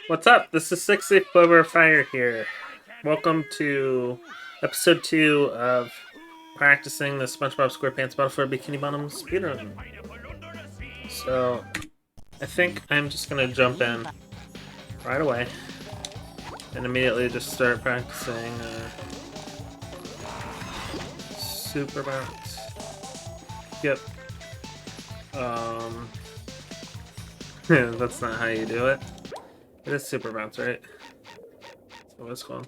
What's up? This is SSBfBB Fire here. Welcome to episode 2 of practicing the SpongeBob SquarePants Battle for Bikini Bottom speedrun. So, I think I'm just gonna jump in right away and immediately just start practicing super bounce. Yep. That's not how you do it. It is super bounce, right? That's what it's called.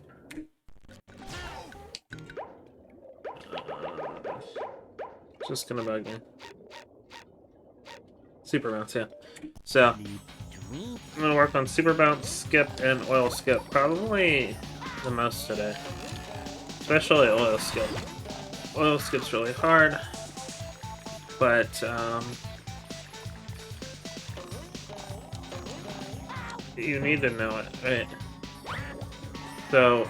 Just gonna bug me. Super bounce, yeah. So, I'm gonna work on super bounce, skip, and oil skip probably the most today. Especially oil skip. Oil skip's really hard, but you need to know it, right? So,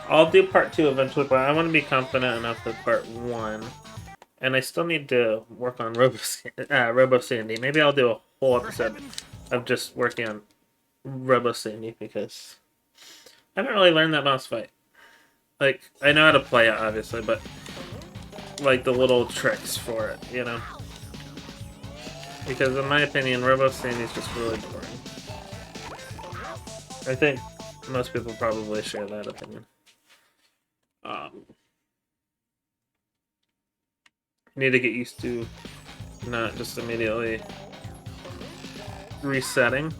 I'll do part 2 eventually, but I want to be confident enough with part 1. And I still need to work on Robo Sandy. Maybe I'll do a whole episode of just working on Robo Sandy because I haven't really learned that boss fight. Like, I know how to play it, obviously, but like the little tricks for it, you know? Because in my opinion, Robo Sandy is just really boring. I think most people probably share that opinion. You need to get used to not just immediately resetting,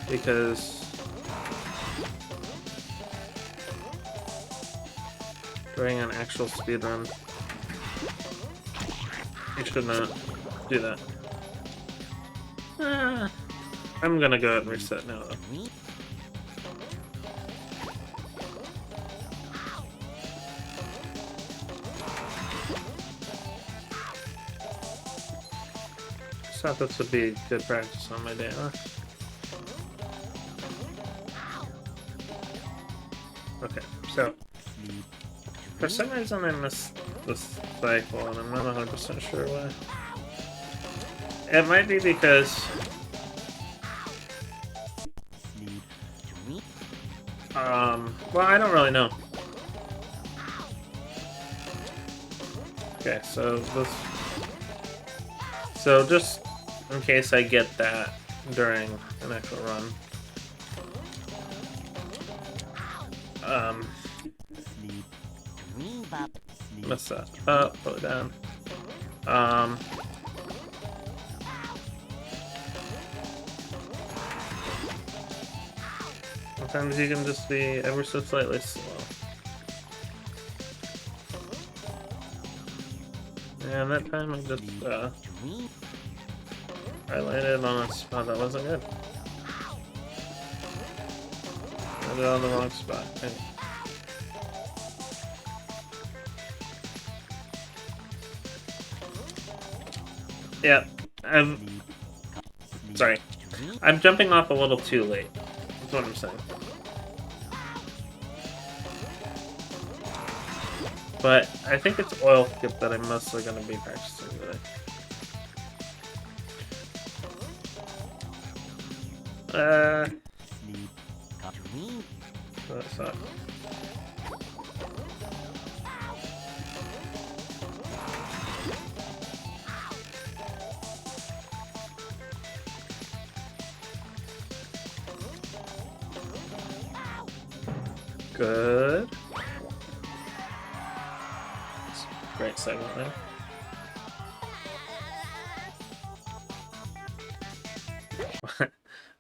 because during an actual speedrun, you should not do that. I'm gonna go ahead and reset now, though. I thought this would be good practice on my day off. Okay, so for some reason I missed this cycle and I'm not 100% sure why. It might be because well, I don't really know. Okay, so just in case I get that during an actual run. Mess that up, put it down. Sometimes you can just be ever so slightly slow. And that time I just I landed on a spot that wasn't good. Landed on the wrong spot. Okay. Yeah, sorry. I'm jumping off a little too late. That's what I'm saying. But I think it's oil skip that I'm mostly going to be practicing today. That's not. Good. Great segment there.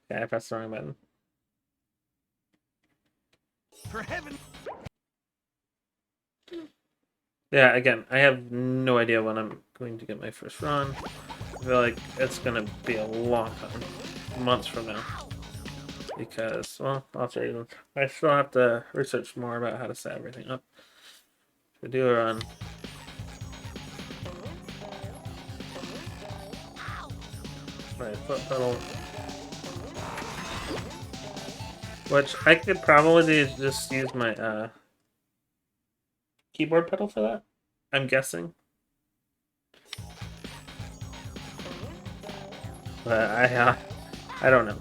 Yeah, I pressed the wrong button. For heaven. Yeah, again, I have no idea when I'm going to get my first run. I feel like it's gonna be a long time, months from now. Because, well, I'll show you. I still have to research more about how to set everything up to do a run. Right, foot pedal. Which I could probably just use my keyboard pedal for that, I'm guessing. But I don't know.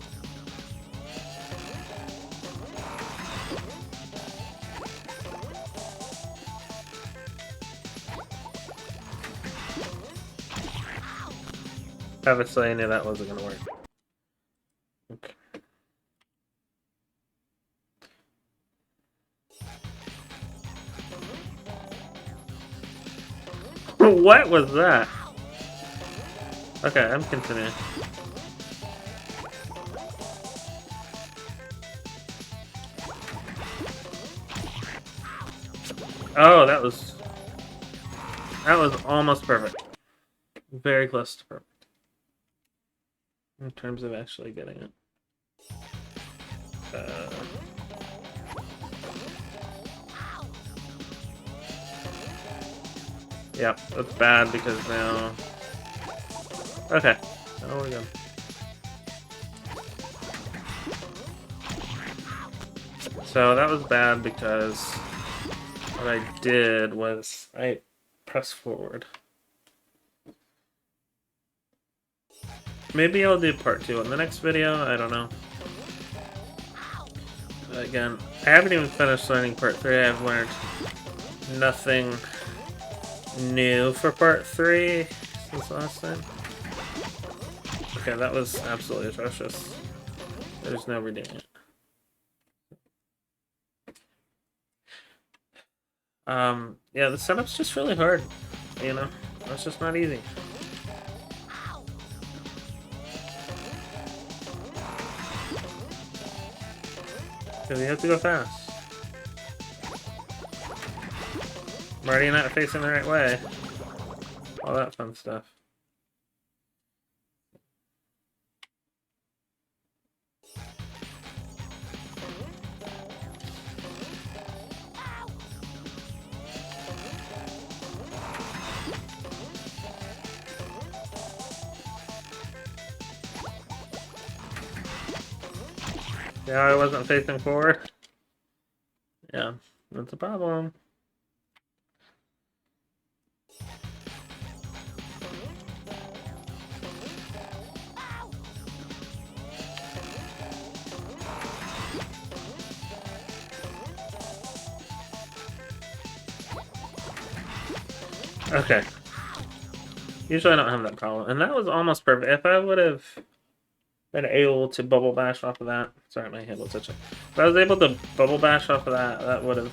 Obviously, I knew that wasn't gonna work. Okay. What was that? Okay, I'm continuing. Oh, that was almost perfect. Very close to perfect. In terms of actually getting it. Yep, that's bad because now... Okay, now we're good. So that was bad because what I did was I pressed forward. Maybe I'll do part 2 in the next video, I don't know. Again, I haven't even finished learning part 3, I've learned nothing new for part 3 since last time. Okay, that was absolutely atrocious. There's no redoing it. Yeah, the setup's just really hard, you know? It's just not easy. Because you have to go fast. I'm already not facing the right way. All that fun stuff. Yeah, I wasn't facing forward. Yeah, that's a problem. Okay. Usually I don't have that problem. And that was almost perfect. If I would have been able to bubble bash off of that... Sorry, my hand will touch it. If I was able to bubble bash off of that, that would have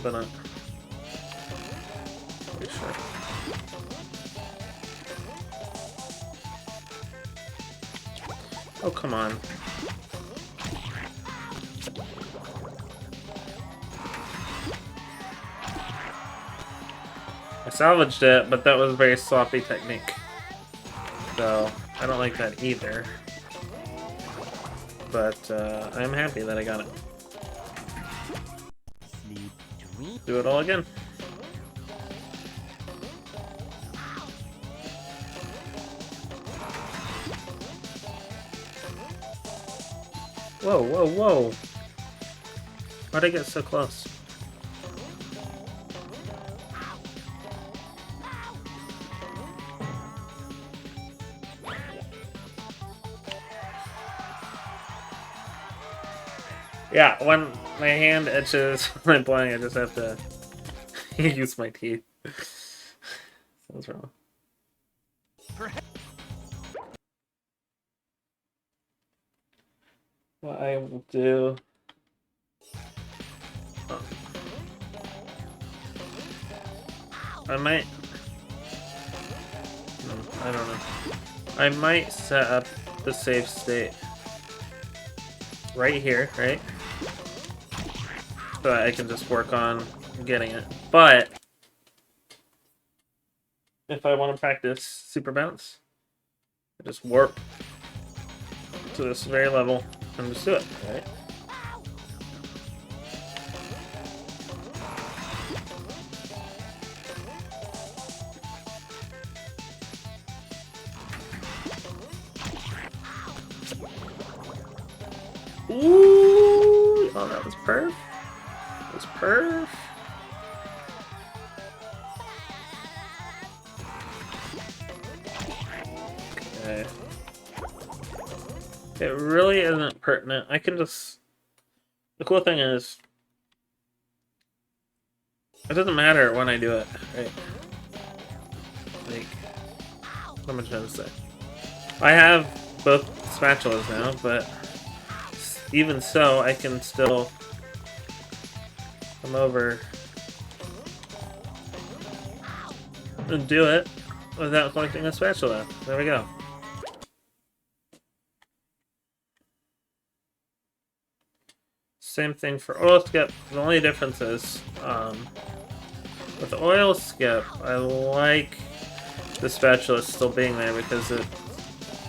been a... Pretty sure. Oh, come on. I salvaged it, but that was a very sloppy technique. So, I don't like that either. But, I'm happy that I got it. Do it all again. Whoa, whoa, whoa! Why'd I get so close? Yeah, when my hand itches when I'm playing, I just have to use my teeth. What's wrong? What I will do... Oh. I might... No, I don't know. I might set up the save state right here, right? So that I can just work on getting it. But if I want to practice super bounce, I just warp to this very level and just do it, right? Ooh! Oh, that was perf. That was perf. Okay. It really isn't pertinent. I can just... The cool thing is, it doesn't matter when I do it, right? Like, what am I trying to say? I have both spatulas now, but even so, I can still come over and do it without collecting a spatula. There we go. Same thing for oil skip. The only difference is, with oil skip, I like the spatula still being there because it's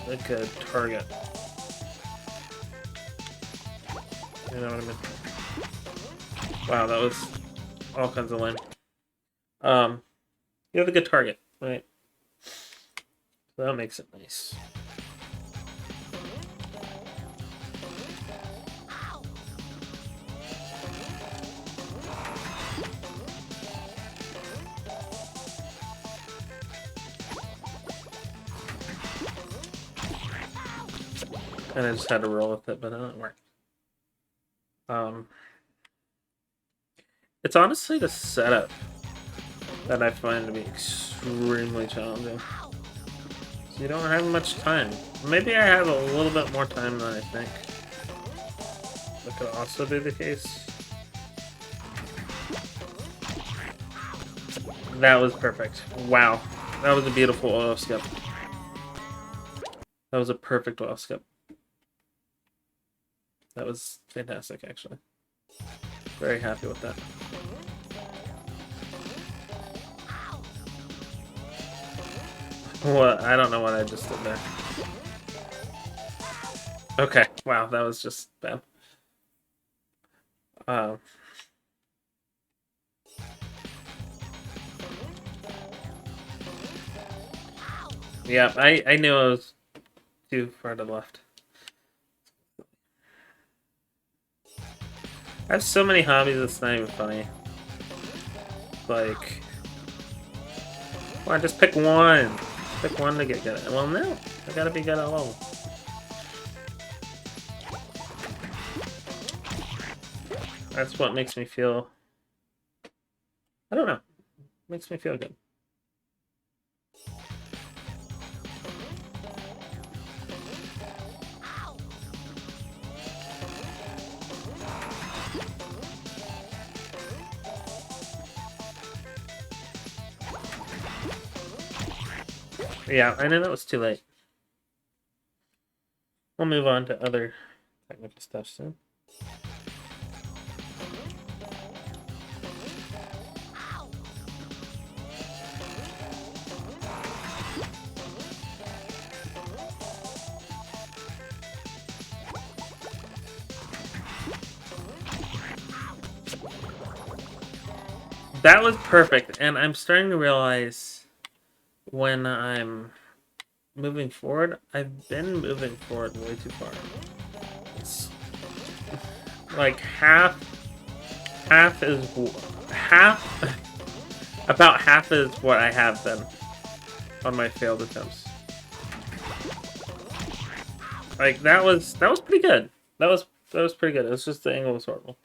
a good target. You know what I mean? Wow, that was all kinds of lame. You have a good target, right? So that makes it nice. And I just had to roll with it, but it didn't work. It's honestly the setup that I find to be extremely challenging. So you don't have much time. Maybe I have a little bit more time than I think. That could also be the case. That was perfect. Wow. That was a beautiful oil skip. That was a perfect oil skip. That was fantastic, actually. Very happy with that. What? I don't know what I just did there. Okay. Wow, that was just bad. Yeah, I knew I was too far to the left. I have so many hobbies, it's not even funny. Like, well, just pick one. Pick one to get good at. Well, no, I gotta be good at all of them. That's what makes me feel... I don't know. Makes me feel good. Yeah, I know that was too late. We'll move on to other technical stuff soon. That was perfect, and I'm starting to realize when I'm moving forward, I've been moving forward way too far. It's like about half is what I have been on my failed attempts. Like that was pretty good. That was pretty good. It was just the angle was horrible.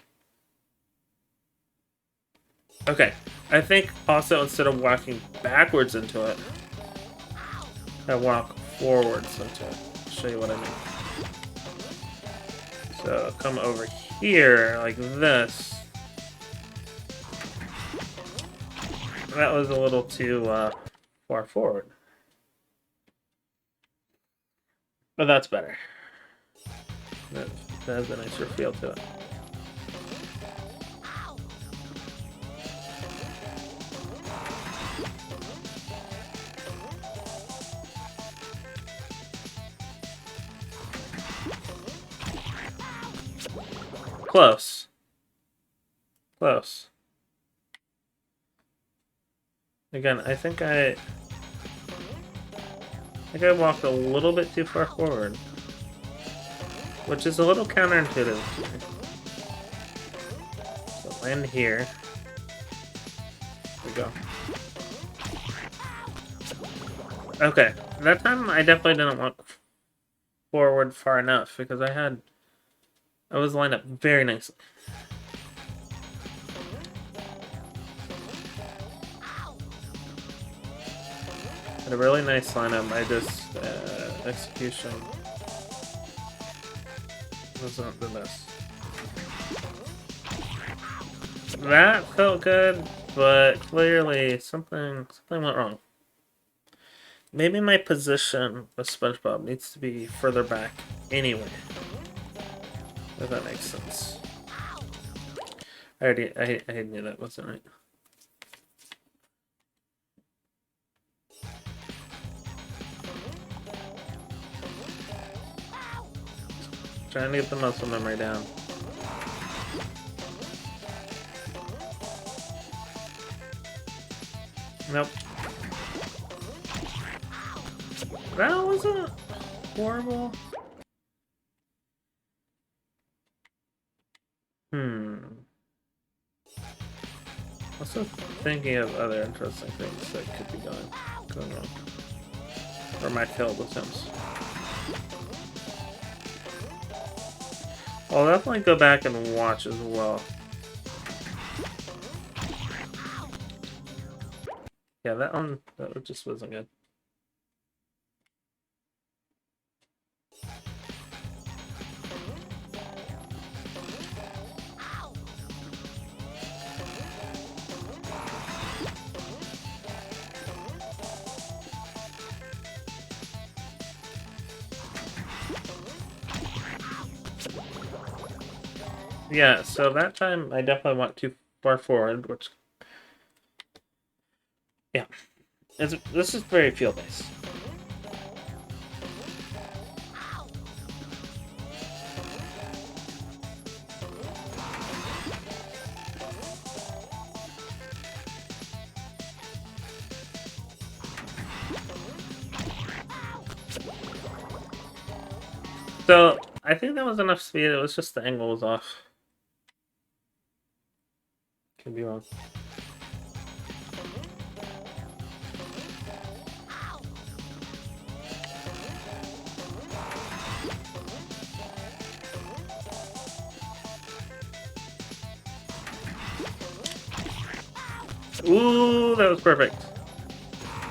Okay, I think also instead of walking backwards into it, I walk forwards into it. I'll show you what I mean. So come over here like this. That was a little too far forward. But that's better. That has a nicer feel to it. Close. Close. Again, I think I walked a little bit too far forward, which is a little counterintuitive to me. So land here. There we go. Okay, that time I definitely didn't walk forward far enough because I was lined up very nicely. Had a really nice lineup. I just execution wasn't the best. That felt good, but clearly something went wrong. Maybe my position with SpongeBob needs to be further back anyway. If that makes sense. I knew that wasn't right. Trying to get the muscle memory down. Nope. That wasn't horrible. Also thinking of other interesting things that could be going wrong. Or might kill the Sims. I'll definitely go back and watch as well. Yeah, that just wasn't good. Yeah, so that time I definitely went too far forward, which... Yeah. This is very feel-based. So, I think that was enough speed, it was just the angle was off. Could be wrong. Ooh, that was perfect.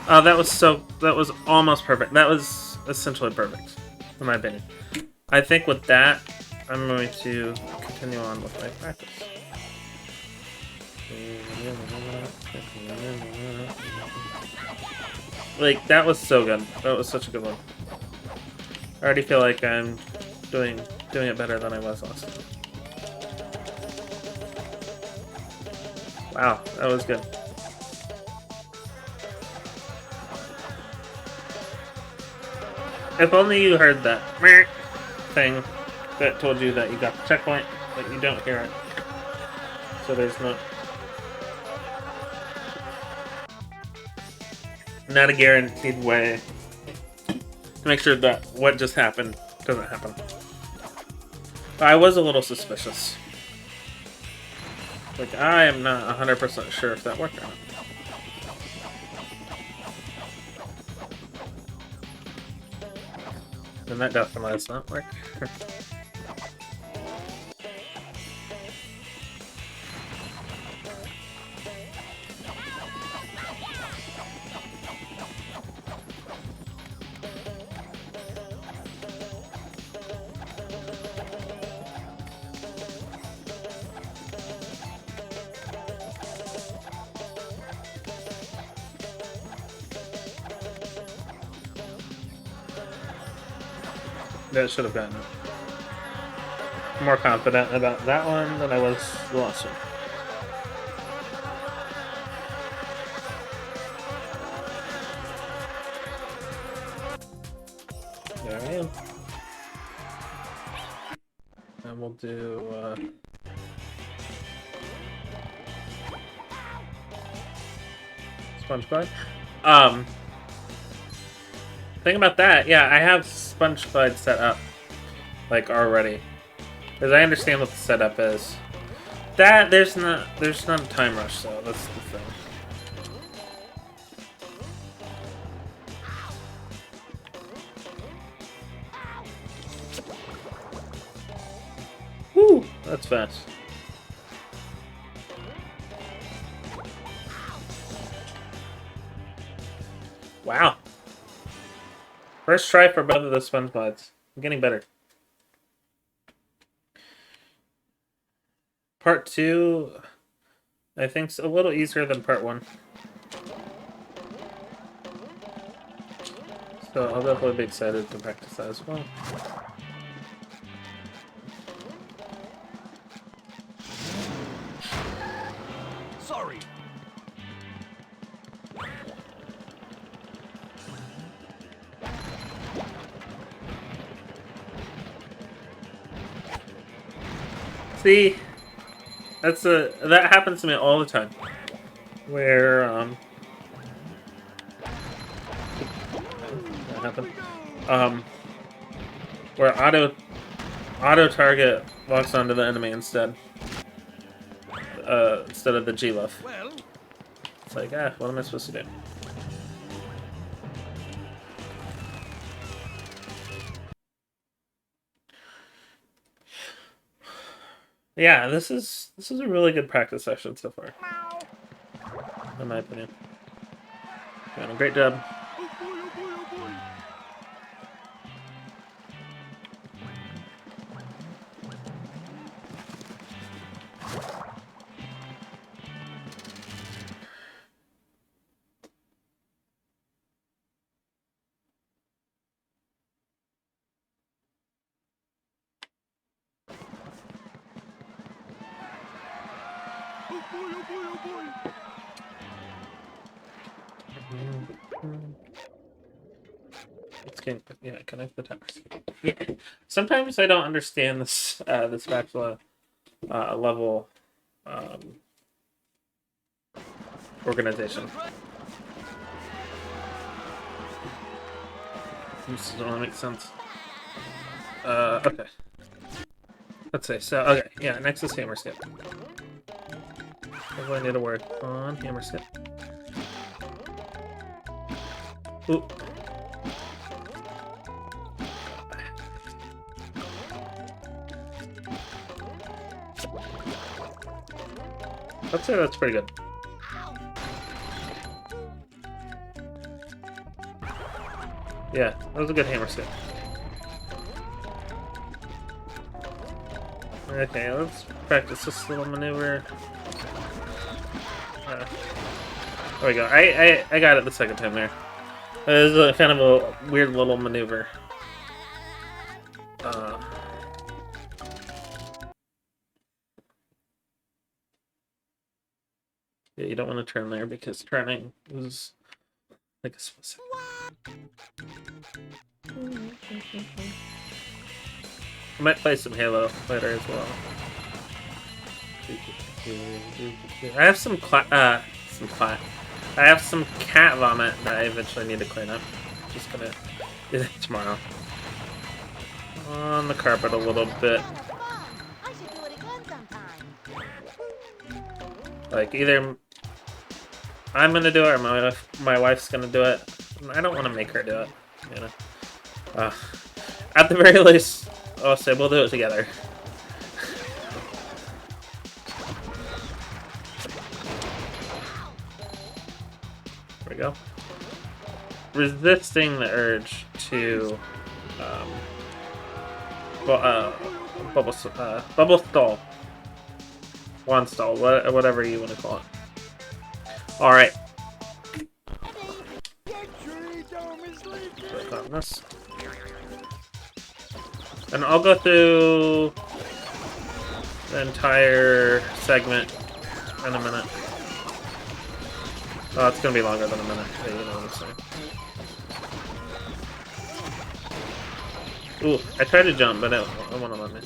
Oh, that was almost perfect. That was essentially perfect, in my opinion. I think with that, I'm going to continue on with my practice. Like, that was so good. That was such a good one. I already feel like I'm doing it better than I was last time. Wow, that was good. If only you heard that thing that told you that you got the checkpoint, but you don't hear it. So there's not a guaranteed way to make sure that what just happened doesn't happen. I was a little suspicious. Like, I am not 100% sure if that worked or not. And that definitely does not work. That should have gotten more confident about that one than I was the last one. There I am. And we'll do SpongeBob. Think about that. Yeah, I have SpongeBob set up, like, already, because I understand what the setup is. There's not a time rush, though. That's the thing. Whew, that's fast. Wow. First try for both of the sponge mods. I'm getting better. Part 2, I think, is a little easier than part 1. So I'll definitely be excited to practice that as well. Sorry. See, that happens to me all the time. Where that happened. Where auto target walks onto the enemy instead of the G-Luff. Well, It's like, what am I supposed to do? Yeah, this is a really good practice session so far, in my opinion. Doing a great job. oh boy, oh boy, oh boy. Oh boy, oh boy, oh boy. Connect the towers. Yeah. Sometimes I don't understand this this spatula level organization. This doesn't really make sense. Okay. Let's see. So, okay, yeah, next is hammer skip. What do I need to work on? Hammer skip. Ooh. I'd say that's pretty good. Yeah, that was a good hammer skip. Okay, let's practice this little maneuver. There we go. I got it the second time there. It was a kind of a weird little maneuver. Yeah, you don't want to turn there because turning is like a split second. I might play some Halo later as well. I have some I have some cat vomit that I eventually need to clean up. Just gonna do that tomorrow. On the carpet a little bit. Like either I'm gonna do it or my wife's gonna do it. I don't want to make her do it, you know. At the very least, I'll say we'll do it together. There we go. Resisting the urge to bubble stall, wand stall, whatever you want to call it. All right. Click on this, and I'll go through the entire segment in a minute. Oh, it's gonna be longer than a minute. Yeah, you know what I'm saying. Ooh, I tried to jump, but it won't let me.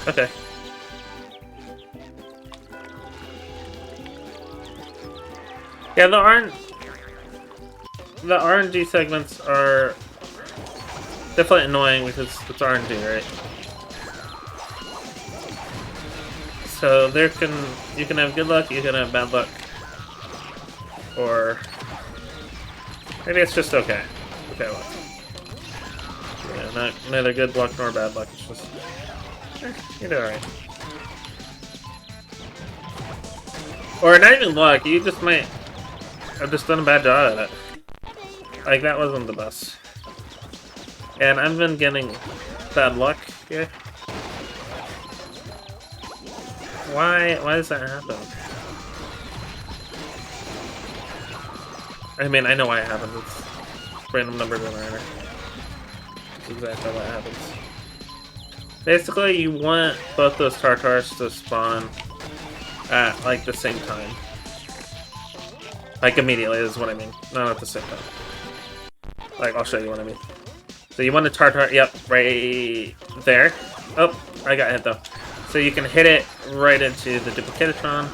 Okay. Yeah, the RNG segments are definitely annoying because it's RNG, right? So you can have good luck, you can have bad luck. Or maybe it's just okay. Okay, luck. Yeah, neither good luck nor bad luck. It's just you do alright. Or not even luck. You just might have just done a bad job at it. Like that wasn't the best. And I've been getting bad luck here. Why does that happen? I mean, I know why it happens. It's random number generator. That's exactly what happens. Basically, you want both those Tartars to spawn at, like, the same time. Like, immediately is what I mean. Not at the same time. Like, I'll show you what I mean. So you want a Tartar, yep, right there. Oh, I got hit, though. So you can hit it right into the Duplicatatron.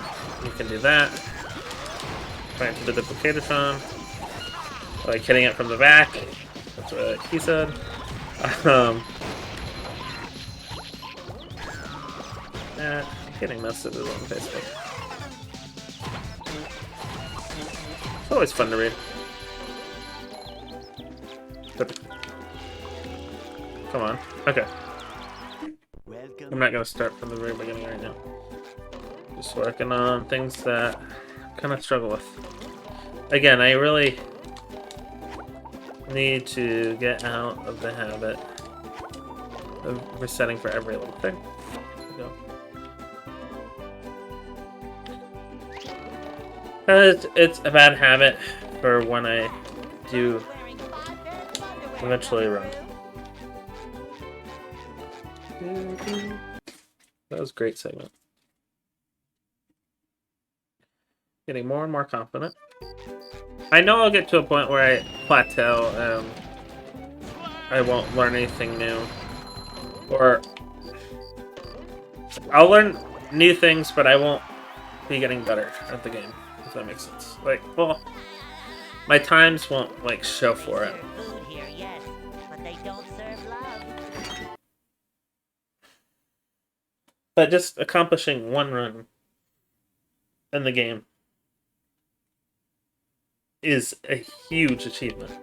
You can do that. Right into the Duplicatatron. Like hitting it from the back. That's what he said. Getting messages on Facebook. It's always fun to read. Come on. Okay. I'm not gonna start from the very beginning right now. Just working on things that I kind of struggle with. Again, I really need to get out of the habit of resetting for every little thing. There we go. It's a bad habit for when I do eventually run. That was a great segment. Getting more and more confident. I know I'll get to a point where I plateau and I won't learn anything new. Or I'll learn new things, but I won't be getting better at the game, if that makes sense. Like, well, my times won't, like, show for it. But just accomplishing one run in the game is a huge achievement.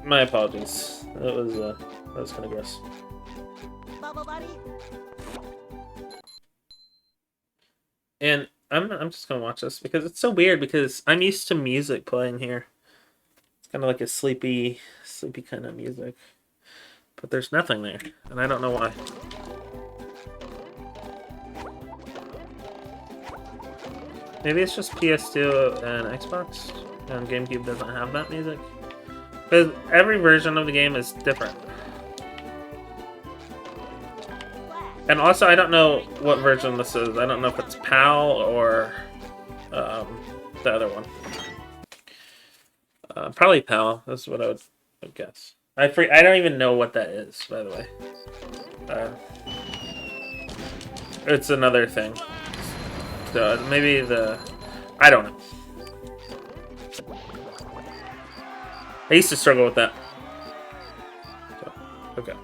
My apologies. That was kind of gross. And I'm just gonna watch this because it's so weird because I'm used to music playing here. It's kind of like a sleepy kind of music. But there's nothing there, and I don't know why. Maybe it's just PS2 and Xbox, and GameCube doesn't have that music. Because every version of the game is different. And also, I don't know what version this is. I don't know if it's PAL or the other one. Probably PAL, that's what I would guess. I don't even know what that is, by the way. It's another thing. So maybe I don't know. I used to struggle with that. So, okay.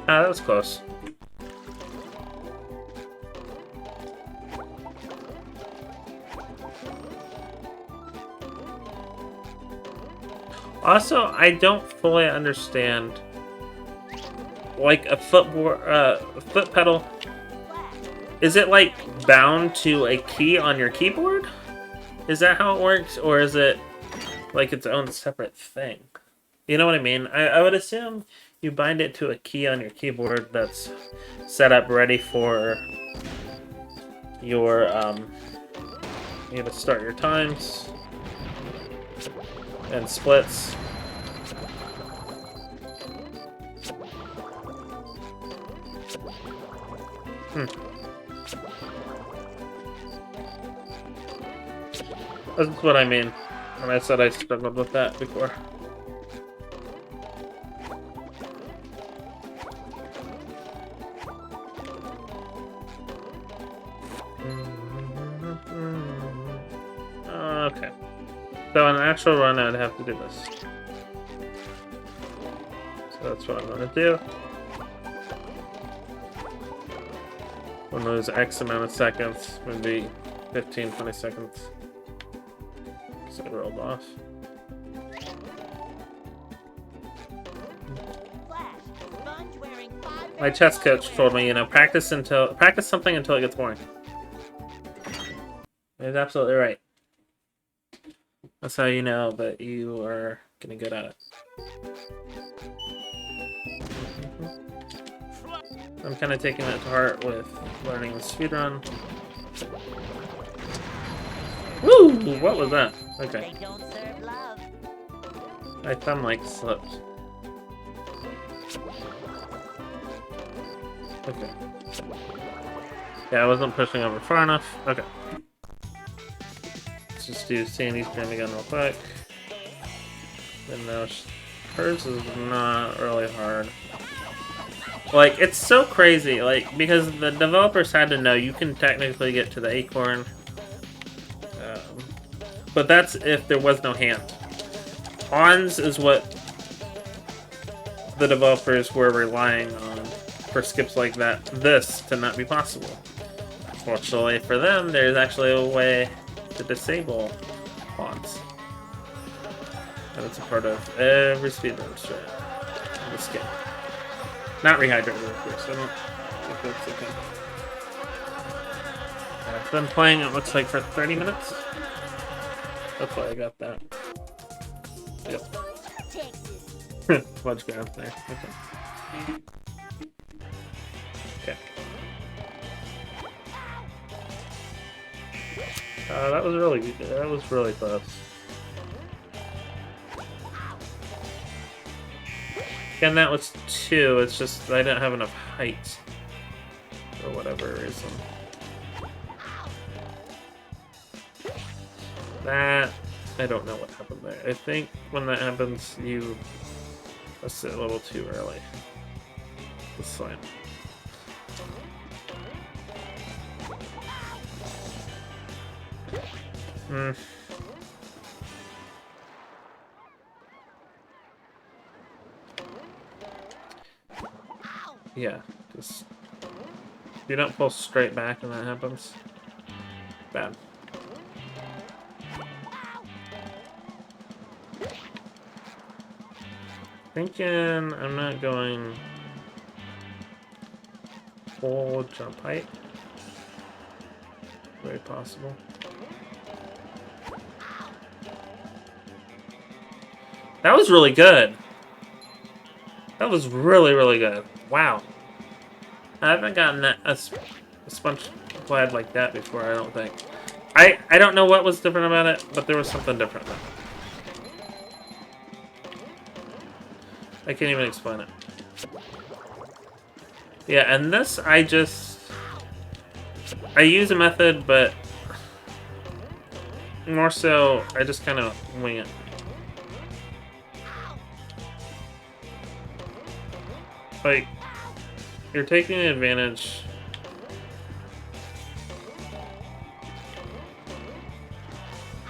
Ah, that was close. Also, I don't fully understand, like a foot pedal. Is it like bound to a key on your keyboard? Is that how it works, or is it like its own separate thing? You know what I mean? I would assume you bind it to a key on your keyboard that's set up ready for your you to start your times and splits. That's what I mean when I said I struggled with that before. So in an actual run, I'd have to do this. So that's what I'm going to do. We'll lose X amount of seconds, maybe 15, 20 seconds. So it rolled off. My chess coach told me, you know, practice something until it gets boring. He's absolutely right. That's how you know that you are getting good at it. I'm kind of taking that to heart with learning the speedrun. Woo! What was that? Okay. My thumb like slipped. Okay. Yeah, I wasn't pushing over far enough. Okay. Let's just do Sandy's game again real quick. And now hers is not really hard. Like, it's so crazy, like, because the developers had to know you can technically get to the acorn. But that's if there was no hand. Ons is what the developers were relying on for skips like that, this to not be possible. Fortunately for them, there's actually a way to disable pawns. And it's a part of every speedrun strat in this game. Not rehydrated, of course. I don't think that's okay. I've been playing, it looks like, for 30 minutes. That's why I got that. Yep. Fudge grab there. Okay. Okay. That was really good. That was really close. Again, that was 2. It's just I didn't have enough height for whatever reason. That I don't know what happened there. I think when that happens, you press it a little too early. That's fine. Yeah, just you don't pull straight back when that happens. Bad. Thinking I'm not going full jump height. Very possible. That was really good. That was really, really good. Wow. I haven't gotten a sponge glide like that before, I don't think. I don't know what was different about it, but there was something different about it. I can't even explain it. Yeah, and this, I use a method, but more so, I just kind of wing it. Like, you're taking advantage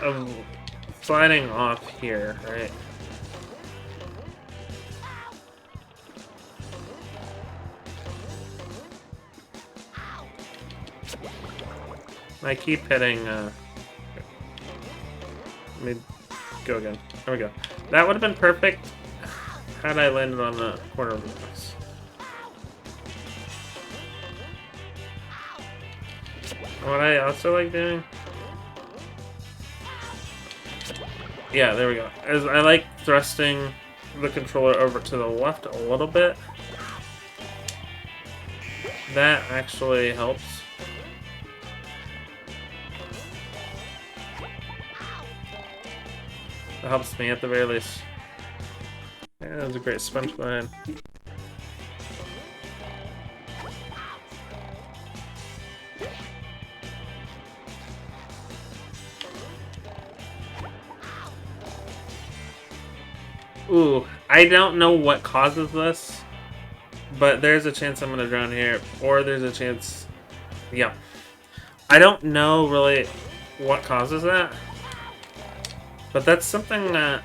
of sliding off here, right? I keep hitting, let me go again. There we go. That would have been perfect had I landed on the corner of the box. What I also like doing... Yeah, there we go. Is I like thrusting the controller over to the left a little bit. That actually helps. It helps me at the very least. Yeah, that was a great sponge glide. Ooh, I don't know what causes this, but there's a chance I'm gonna drown here, or there's a chance... Yeah. I don't know really what causes that. But that's something that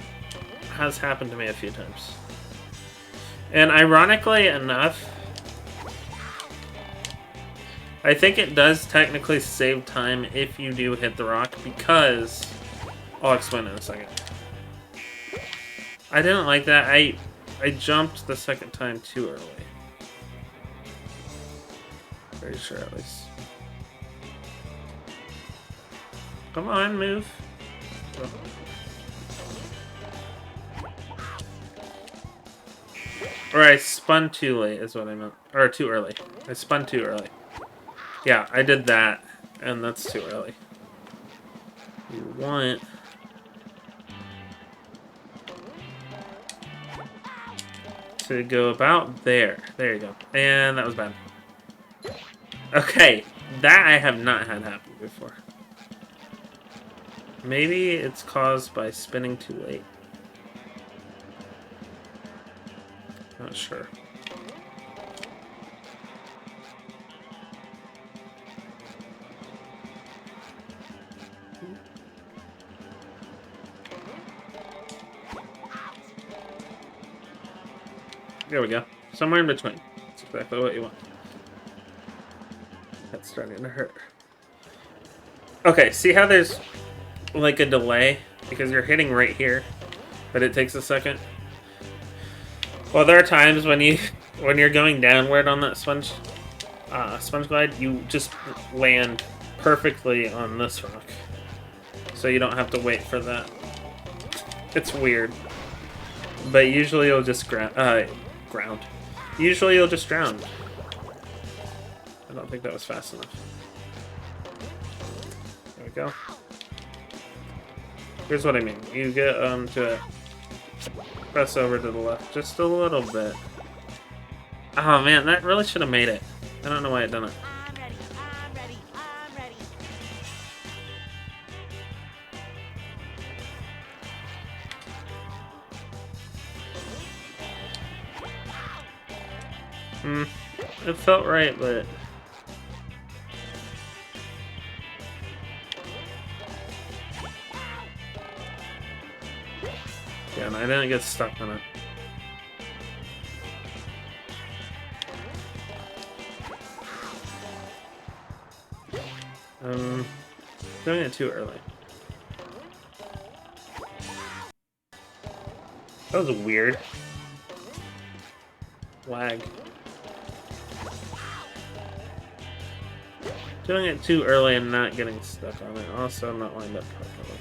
has happened to me a few times. And ironically enough, I think it does technically save time if you do hit the rock, because I'll explain in a second. I didn't like that. I jumped the second time too early. Pretty sure, at least. Come on, move. Or I spun too late is what I meant. Or too early. I spun too early. Yeah, I did that. And that's too early. You want... to go about there. There you go. And that was bad. Okay. That I have not had happen before. Maybe it's caused by spinning too late. Not sure. There we go. Somewhere in between. That's exactly what you want. That's starting to hurt. Okay, see how there's like a delay? Because you're hitting right here, but it takes a second. Well, there are times when you're going downward on that sponge glide, you just land perfectly on this rock. So you don't have to wait for that. It's weird. But usually you'll just ground. Usually you'll just drown. I don't think that was fast enough. There we go. Here's what I mean. You get to press over to the left just a little bit. Oh man, that really should have made it. I don't know why it didn't. I'm ready, I'm ready, I'm ready. It felt right, but... yeah, and I didn't get stuck on it. Doing it too early. That was weird. Lag. Doing it too early and not getting stuck on it. Also, I'm not lined up properly.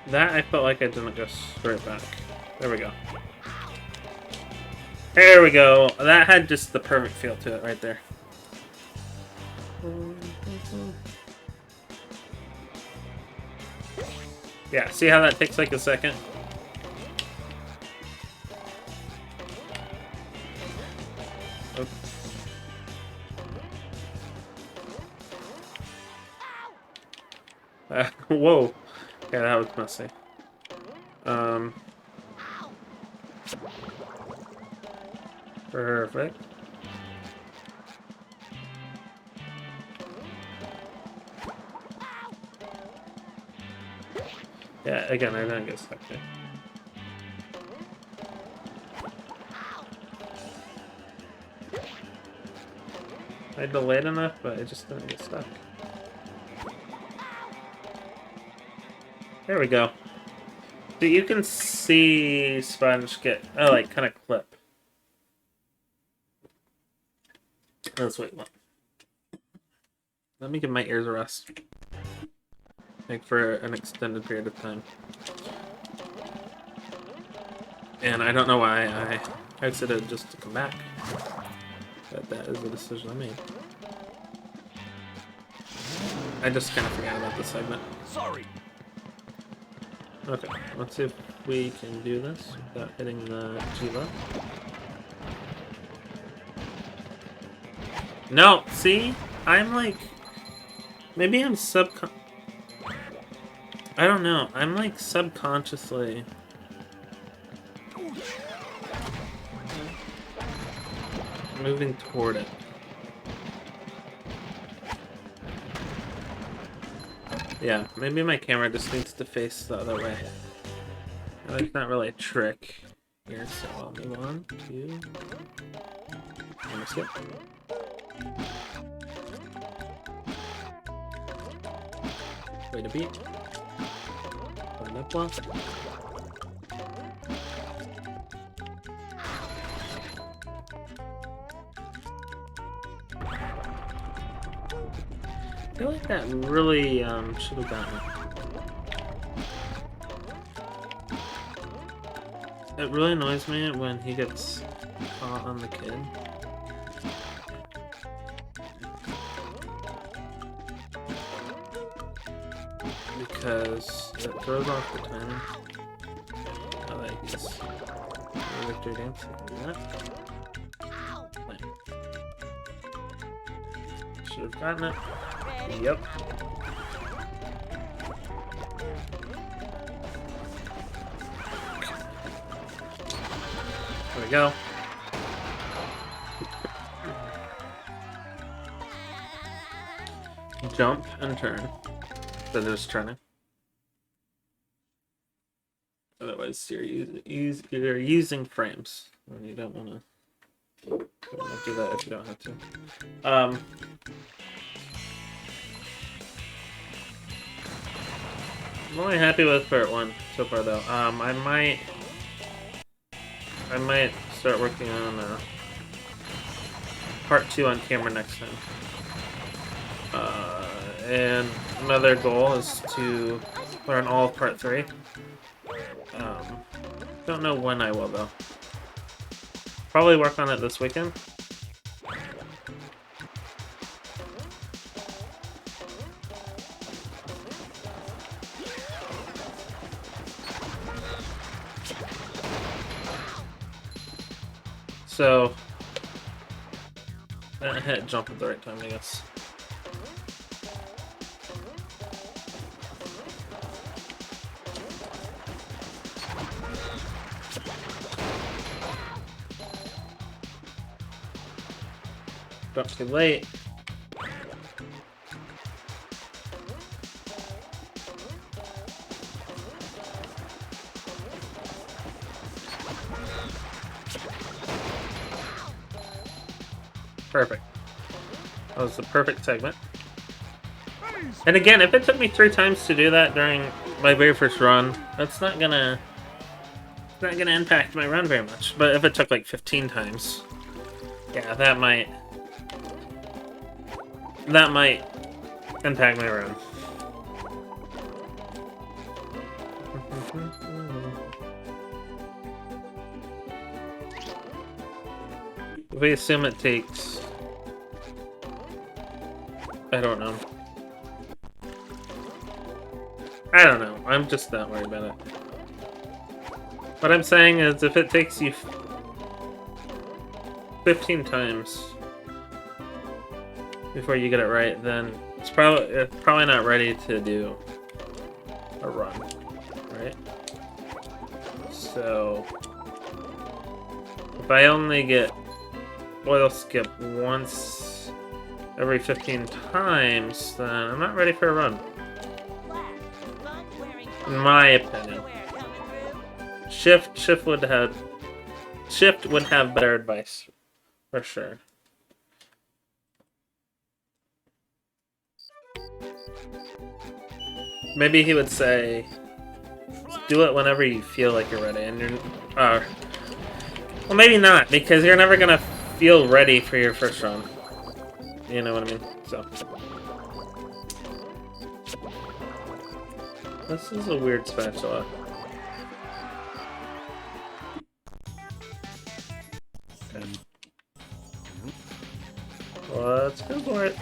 That I felt like I didn't go straight back. There we go. There we go. That had just the perfect feel to it right there. Yeah, see how that takes like a second? Whoa. Yeah, that was messy. Perfect. Yeah, again, I didn't get stuck there. I delayed enough, but it just didn't get stuck. There we go. So you can see Sponge get, like, kind of clip. That's what you want. Let me give my ears a rest. Like, for an extended period of time. And I don't know why I exited just to come back. But that is the decision I made. I just kind of forgot about this segment. Sorry. Okay, let's see if we can do this without hitting the G-Low. No, see? I'm like... maybe I'm I don't know. I'm like subconsciously... moving toward it. Yeah, maybe my camera just needs to face the other way. That's not really a trick here, so I'll move on to... Camera skip. Wait a beat. Open up one. I feel like that really should have gotten it. It really annoys me when he gets caught on the kid. Because it throws off the timing. I like this. Victory dance. Do that. Should have gotten it. Yep. There we go. Jump and turn. So just turning. Otherwise, you're using frames, and you don't want to do that if you don't have to. I'm only happy with part 1 so far, though. I might start working on part 2 on camera next time. And another goal is to learn all of part 3. Don't know when I will, though. Probably work on it this weekend. So, I hit jump at the right time, I guess. Jump too late. Perfect. That was the perfect segment. And again, if it took me 3 times to do that during my very first run, that's not gonna impact my run very much. But if it took like 15 times, yeah, that might impact my run. If we assume it takes, I don't know. I'm just not worried about it. What I'm saying is, if it takes you 15 times before you get it right, then it's probably not ready to do a run, right? So if I only get oil skip once every 15 times, then I'm not ready for a run. In my opinion. Shift would have better advice, for sure. Maybe he would say, do it whenever you feel like you're ready, and you're, well, maybe not, because you're never gonna feel ready for your first run. You know what I mean? So. This is a weird spatula. Okay. Let's go for it.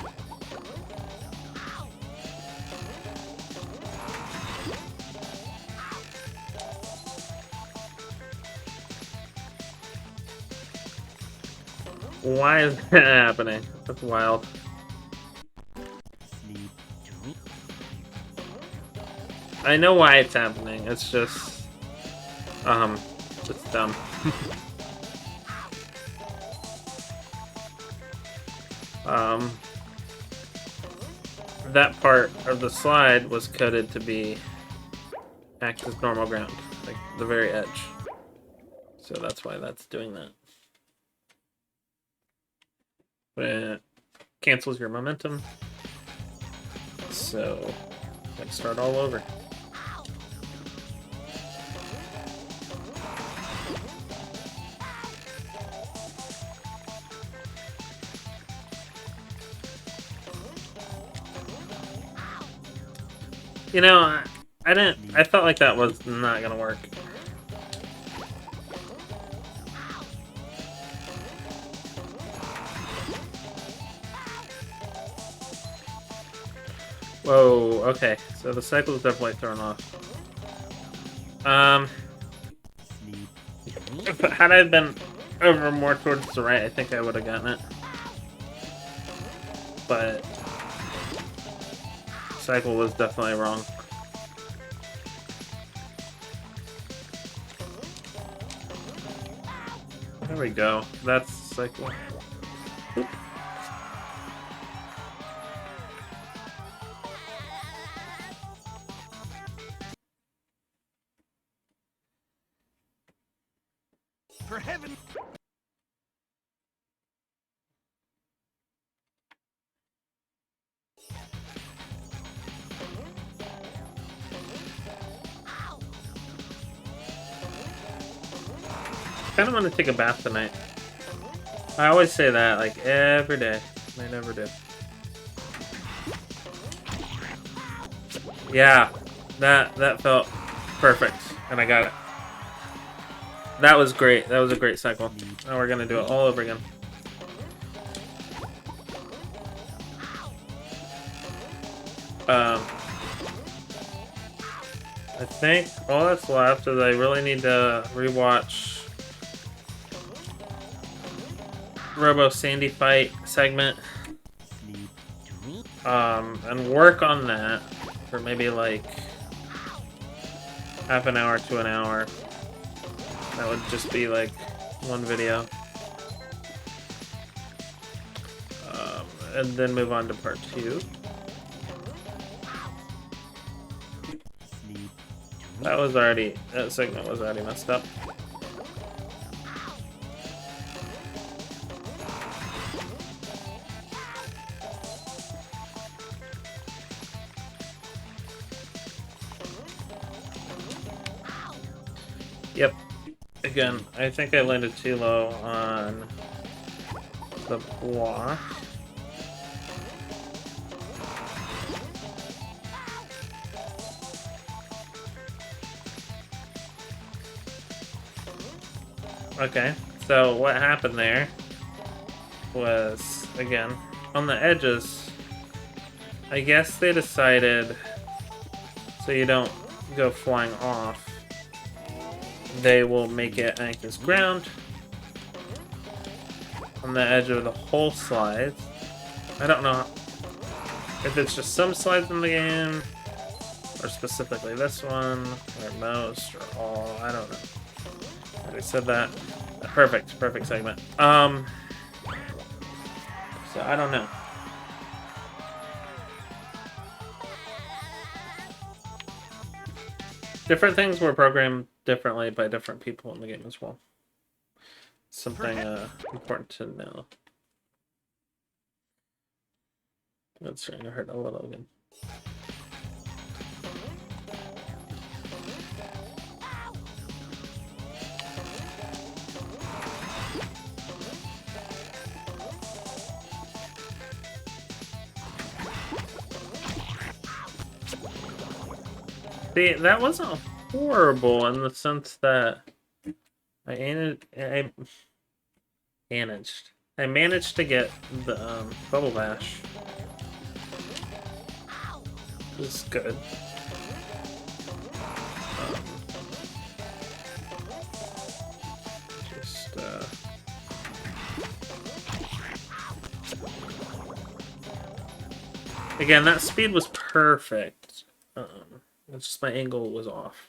Why is that happening? That's wild. I know why it's happening. It's just dumb. That part of the slide was coded to be act as normal ground, like the very edge. So that's why that's doing that. But it cancels your momentum. So, like, start all over. You know, I felt like that was not gonna work. Whoa, okay. So the cycle is definitely thrown off. Had I been over more towards the right, I think I would have gotten it. But cycle was definitely wrong. There we go. That's cycle. Oop. For heaven. I kind of want to take a bath tonight. I always say that, like, every day. I never do. Yeah, that felt perfect, and I got it. That was great. That was a great cycle. Now we're gonna do it all over again. I think all that's left is I really need to rewatch Robo Sandy fight segment. And work on that for maybe like half an hour to an hour. That would just be like one video. And then move on to part 2. That segment was already messed up. Yep. Again, I think I landed too low on the block. Okay, so what happened there was, again, on the edges, I guess they decided, so you don't go flying off, they will make it act as ground on the edge of the whole slide. I don't know if it's just some slides in the game, or specifically this one, or most, or all, I don't know. I said that. Perfect segment. So I don't know. Different things were programmed differently by different people in the game as well. Something important to know. That's starting to hurt a little again. See, that wasn't horrible in the sense that I managed to get the Bubble Bash. Which is good. Again, that speed was perfect. It's just my angle was off.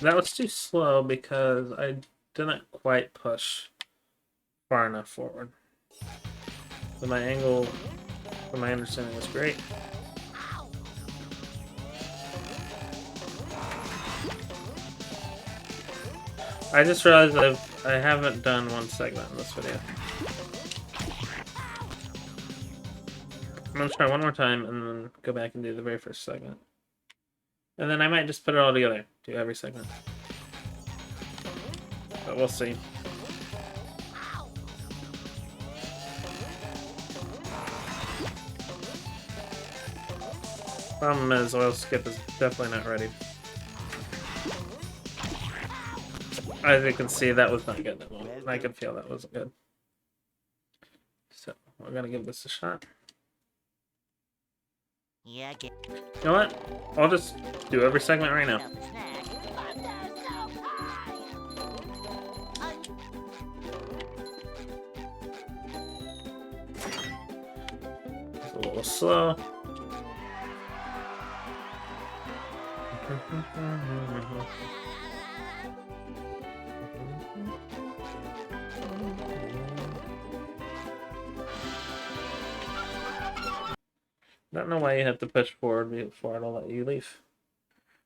That was too slow because I didn't quite push far enough forward. So my angle, from my understanding, was great. I just realized I haven't done one segment in this video. I'm gonna try one more time and then go back and do the very first segment. And then I might just put it all together, do every segment. But we'll see. Problem is, oil skip is definitely not ready. As you can see, that was not good at all. I can feel that wasn't good. So, we're gonna give this a shot. Yeah, get You know what? I'll just do every segment right now. yourself a snack. It's a little slow. Don't know why you have to push forward before it'll let you leave.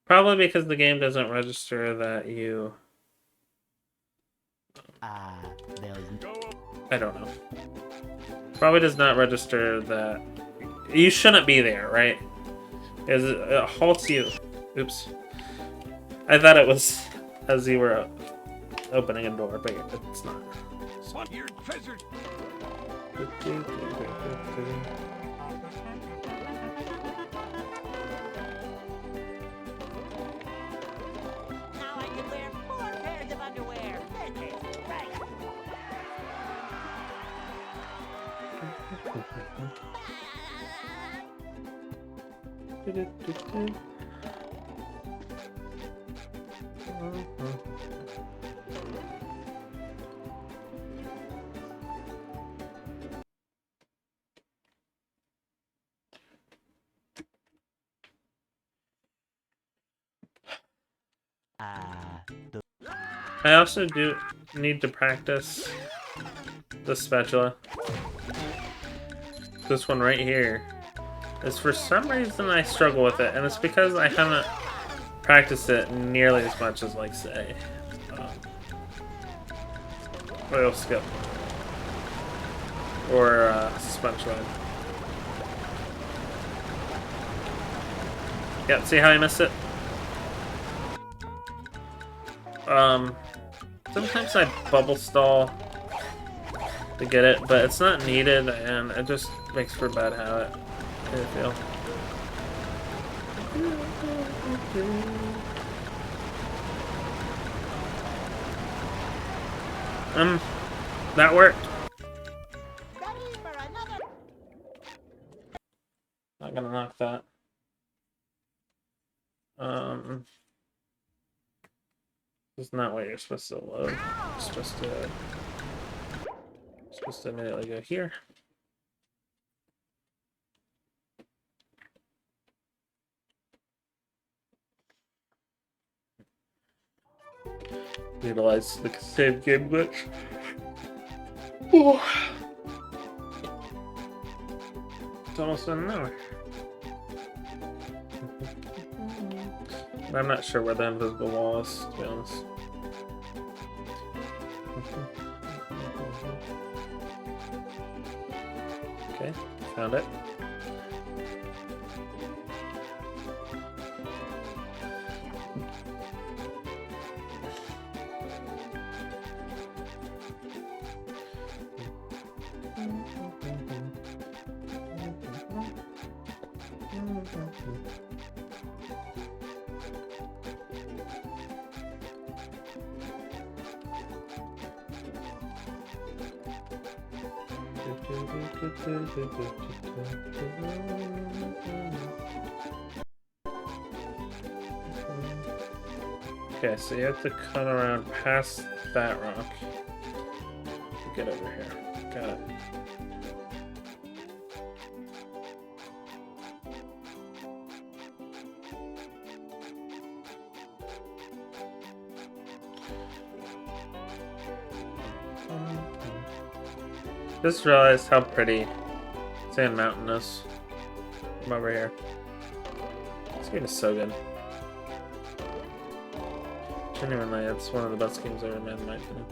Probably because the game doesn't register that you... I don't know. Probably does not register that... You shouldn't be there, right? It halts you. Oops. I thought it was as you were opening a door, but it's not. Want your treasure? Now I can wear 4 pairs of underwear. This is right. I also do need to practice the spatula. This one right here is, for some reason, I struggle with it, and it's because I haven't practiced it nearly as much as, like, say, oil skip or sponge ride. Yeah, see how I missed it? Sometimes I bubble stall to get it, but it's not needed, and it just makes for a bad habit, I feel. That worked. Ready for another. Not gonna knock that. It's not what you're supposed to load. You're supposed to immediately go here. Utilize the save game glitch. Oh. It's almost done now. I'm not sure where the invisible wall is, to be honest. Okay, found it. Okay, so you have to come around past that rock to get over here. Got it. Just realized how pretty Sand Mountain is from over here. This game is so good. Genuinely, it's one of the best games ever made in my opinion.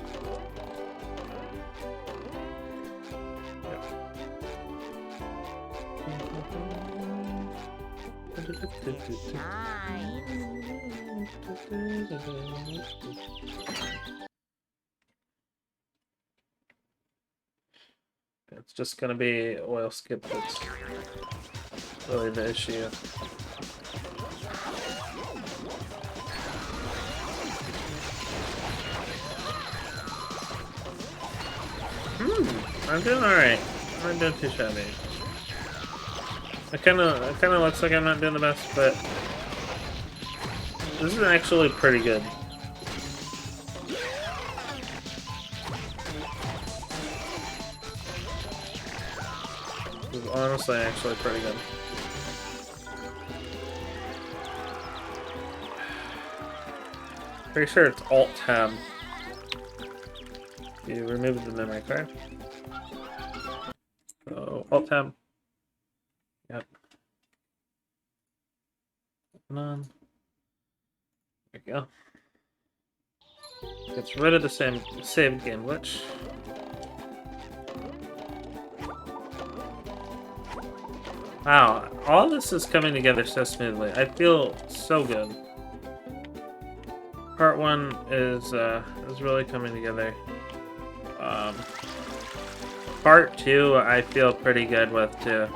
It's just gonna be oil skip that's really the issue. I'm doing alright. I'm not doing too shabby. It kinda looks like I'm not doing the best, but this is actually pretty good. This is honestly actually pretty good. Pretty sure it's Alt-Tab. You removed the memory card. So, Alt-Tab. Yep. On. There we go. Gets rid of the save game glitch. Wow, all this is coming together so smoothly. I feel so good. Part 1 is really coming together. Part 2 I feel pretty good with too.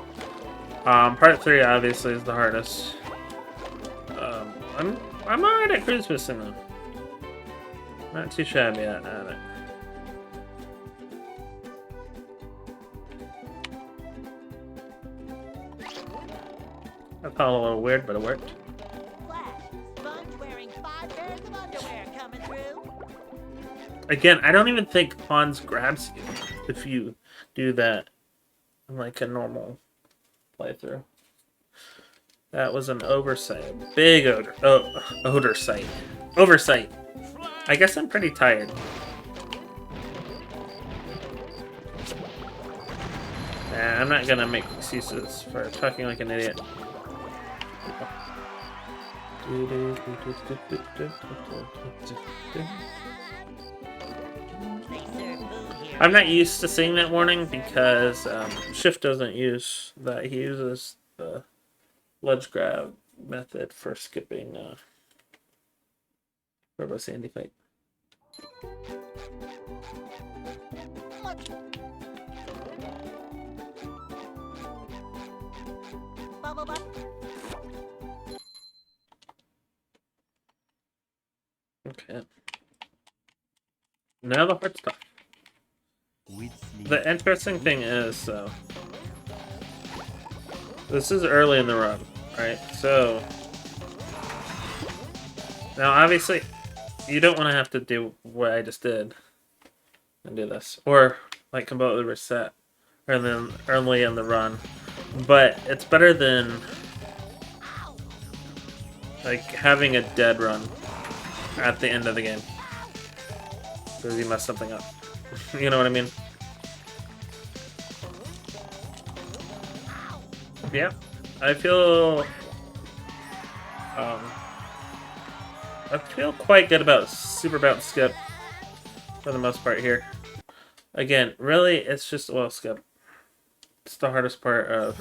Part 3 obviously is the hardest. I'm alright at cruise missing though. Not too shabby at it. I felt a little weird, but it worked. Sponge wearing 5 pairs of underwear coming through. Again, I don't even think Hans grabs you if you do that in like a normal playthrough. That was an oversight. Big odor. Oh, oversight. Oversight. I guess I'm pretty tired. Nah, I'm not gonna make excuses for talking like an idiot. I'm not used to seeing that warning because Shift doesn't use that. He uses the ledge grab method for skipping Robo Sandy fight. Okay. Now the hard stuff. The interesting thing is, though, this is early in the run, right? So, now obviously, you don't want to have to do what I just did and do this, or like completely reset, or then early in the run. But it's better than like having a dead run at the end of the game because you messed something up. You know what I mean? Yeah, I feel quite good about Super Bounce Skip for the most part here. Again, really, it's just oil skip. It's the hardest part of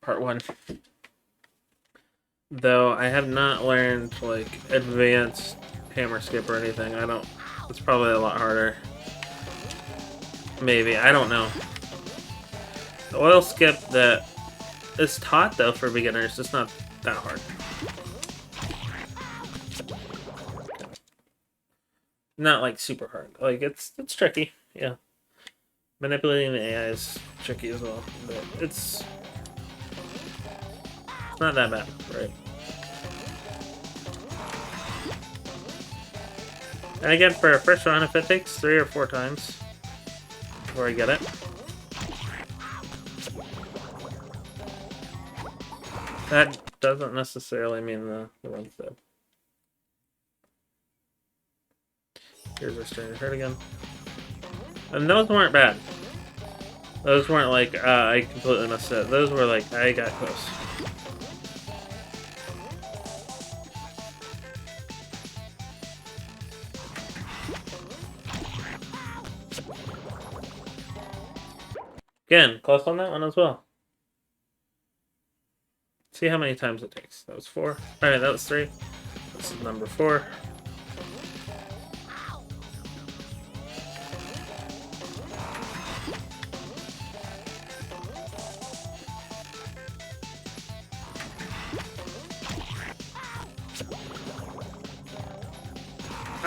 part 1. Though I have not learned like advanced hammer skip or anything. I don't. It's probably a lot harder. Maybe, I don't know. The oil skip that is taught though for beginners is not that hard. Not like super hard. Like it's tricky, yeah. Manipulating the AI is tricky as well, but it's not that bad, right? And again, for a first run, if it takes 3 or 4 times before I get it, that doesn't necessarily mean the run's dead. Here's our standard hurt again. And those weren't bad. Those weren't like, I completely messed it up. Those were like, I got close. Again, close on that one as well. See how many times it takes. That was 4. Alright, that was 3. This is number 4.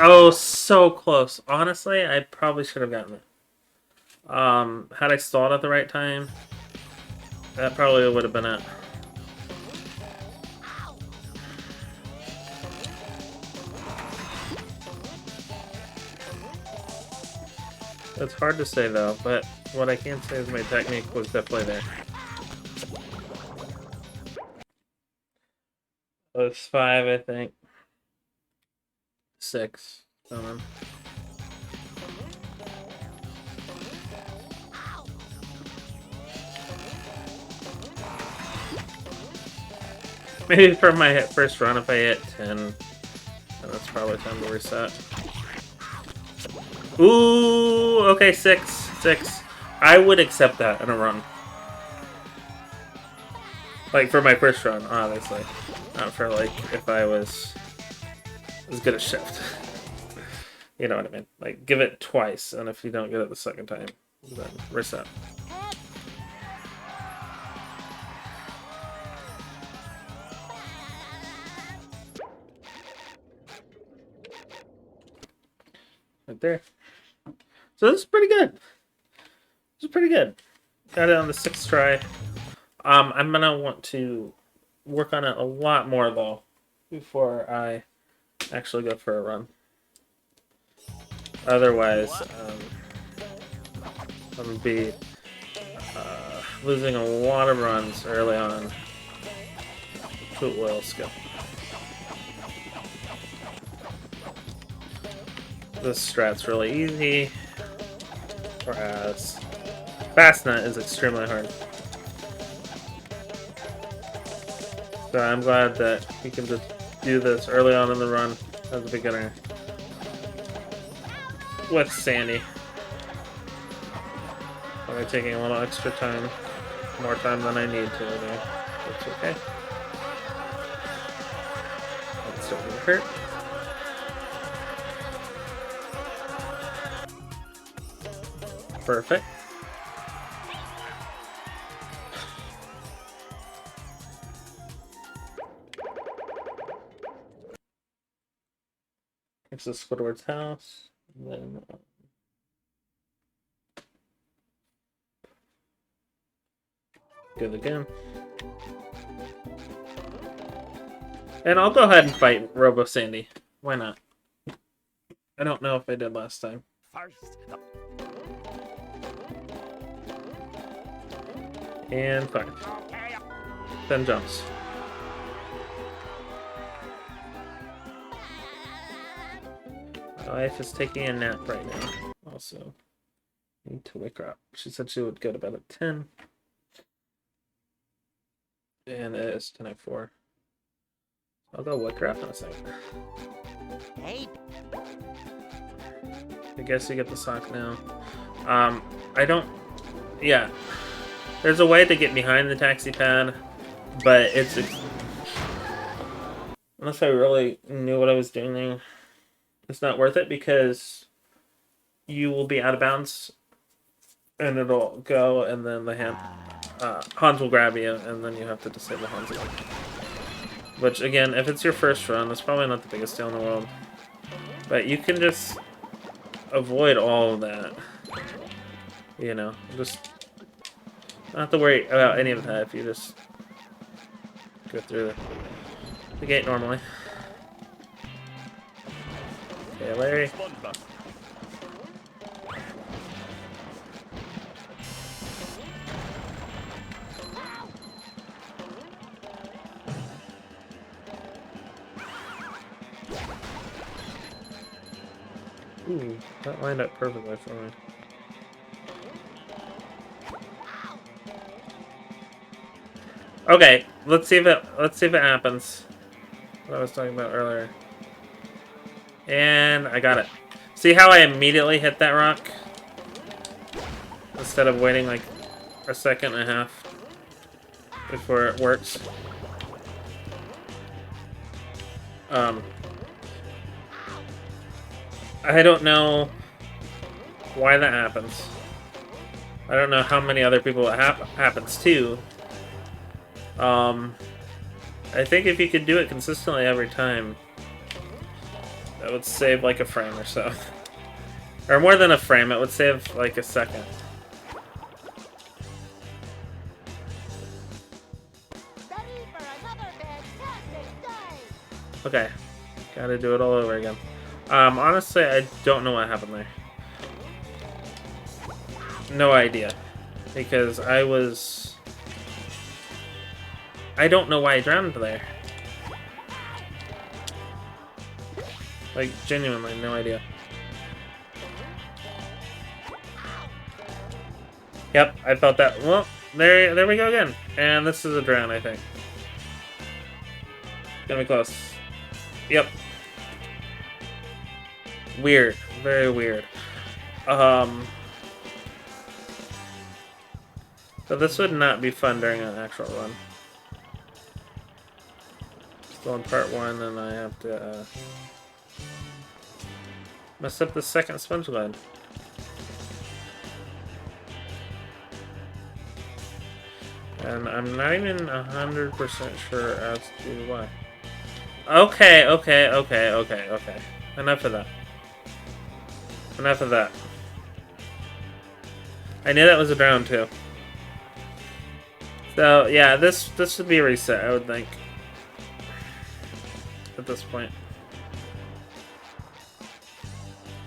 Oh, so close. Honestly, I probably should have gotten it. Had I stalled at the right time, that probably would have been it. It's hard to say though, but what I can say is my technique was definitely there. It was 5, I think. 6. Maybe for my first run, if I hit 10, then that's probably time to reset. Ooh, okay, 6. 6. I would accept that in a run. Like, for my first run, obviously. Not for, like, if I was as good as shift. You know what I mean? Like, give it twice, and if you don't get it the second time, then reset. Right there. So this is pretty good. This is pretty good. Got it on the 6th try. I'm gonna want to work on it a lot more though before I actually go for a run. Otherwise, I'm gonna be losing a lot of runs early on to oil skill. This strat's really easy, whereas Fastnet is extremely hard. So I'm glad that you can just do this early on in the run as a beginner with Sandy. By taking a little extra time, more time than I need to, though. That's okay. That still doesn't hurt. Perfect. It's the Squidward's house. And then good again. And I'll go ahead and fight Robo Sandy. Why not? I don't know if I did last time. First. And 5. 10 jumps. My wife is taking a nap right now. Also, I need to wake her up. She said she would go to bed at 10. And it is 10:04. I'll go wake her up in a second. Hey. I guess you get the sock now. I don't... Yeah. There's a way to get behind the taxi pad, but it's... Unless I really knew what I was doing there, it's not worth it because you will be out of bounds and it'll go and then the Hans will grab you and then you have to disable Hans again. Which, again, if it's your first run, it's probably not the biggest deal in the world. But you can just avoid all of that. You know, just not have to worry about any of that if you just go through the gate normally. Okay, Larry. Ooh, that lined up perfectly for me. Okay, let's see if it happens. What I was talking about earlier. And I got it. See how I immediately hit that rock? Instead of waiting like a second and a half before it works. I don't know why that happens. I don't know how many other people it happens to. I think if you could do it consistently every time, that would save like a frame or so. Or more than a frame, it would save like a second. Ready for another fantastic day. Okay, gotta do it all over again. Honestly, I don't know what happened there. No idea. Because I don't know why I drowned there. Like, genuinely, no idea. Yep, I felt that. Well, there we go again. And this is a drown, I think. Gonna be close. Yep. Weird. Very weird. So this would not be fun during an actual run. Still in part 1, and I have to mess up the second sponge glide. And I'm not even 100% sure as to why. Okay. Enough of that. Enough of that. I knew that was a drown too. So yeah, this would be a reset, I would think. At this point.